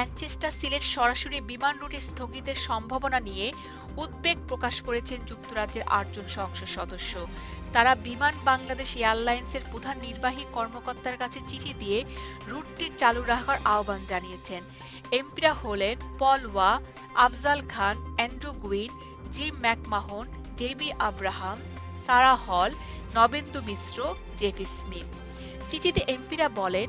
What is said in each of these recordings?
Manchester Sylhet সরাসরি বিমান রুটে স্থগিতের সম্ভাবনা নিয়ে উদ্বেগ প্রকাশ করেছেন যুক্তরাজ্যের ৮ জন সংসদ সদস্য। তারা বিমান বাংলাদেশ এয়ারলাইন্সের প্রধান নির্বাহী কর্মকর্তার কাছে চিঠি দিয়ে রুটটি চালু রাখার আহ্বান জানিয়েছেন। এমপিরা হলেন পল ওয়া, আফজাল খান, Andrew Guin, gym McMahon, ডেবি Abrams, সারা হল, নবেন্দু মিশ্র, জেফি স্মিথ। চিঠিতে এমপিরা বলেন,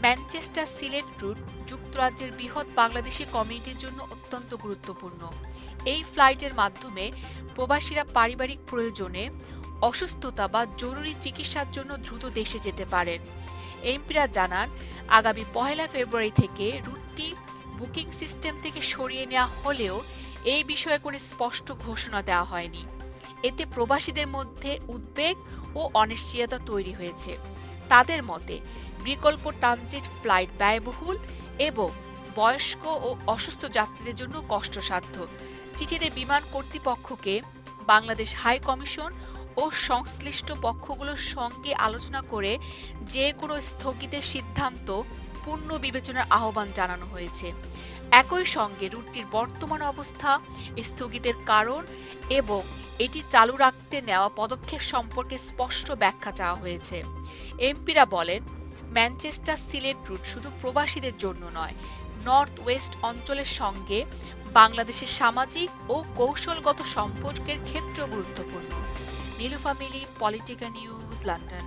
ম্যানচেস্টার সিলেট রুট যুক্তরাজ্যের বৃহৎ বাংলাদেশি কমিউনিটির জন্য অত্যন্ত গুরুত্বপূর্ণ। এই ফ্লাইটের মাধ্যমে প্রবাসীরা পারিবারিক প্রয়োজনে, অসুস্থতা বা জরুরি চিকিৎসার জন্য দ্রুত দেশে যেতে পারেন। এমপিরা জানান, আগামী ১ ফেব্রুয়ারি থেকে রুটটি বুকিং সিস্টেম থেকে সরিয়ে নেওয়া হলেও এই বিষয়ে কোনো স্পষ্ট ঘোষণা দেওয়া হয়নি। এতে প্রবাসীদের মধ্যে উদ্বেগ ও অনিশ্চয়তা তৈরি হয়েছে। তাদের মতে, বিকল্প ট্রানজিট ফ্লাইট ব্যয়বহুল এবং বয়স্ক ও অসুস্থ যাত্রীদের জন্য কষ্টসাধ্য। চিঠিতে বিমান কর্তৃপক্ষকে বাংলাদেশ হাই কমিশন ও সংশ্লিষ্ট পক্ষগুলোর সঙ্গে আলোচনা করে যে কোনো স্থগিতের সিদ্ধান্ত পূর্ণ বিবেচনার আহ্বান জানানো হয়েছে। একই সঙ্গে রুটটির বর্তমান অবস্থা, স্থগিতের কারণ এবং এটি চালু রাখতে নেওয়া পদক্ষেপ সম্পর্কে স্পষ্ট ব্যাখ্যা চাওয়া হয়েছে। এমপিরা বলেন, ম্যানচেস্টার সিলেট রুট শুধু প্রবাসীদের জন্য নয়, নর্থ ওয়েস্ট অঞ্চলের সঙ্গে বাংলাদেশের সামাজিক ও কৌশলগত সম্পর্কের ক্ষেত্রেও গুরুত্বপূর্ণ। নীলুফা মিলি, পলিটিকা নিউজ, লন্ডন।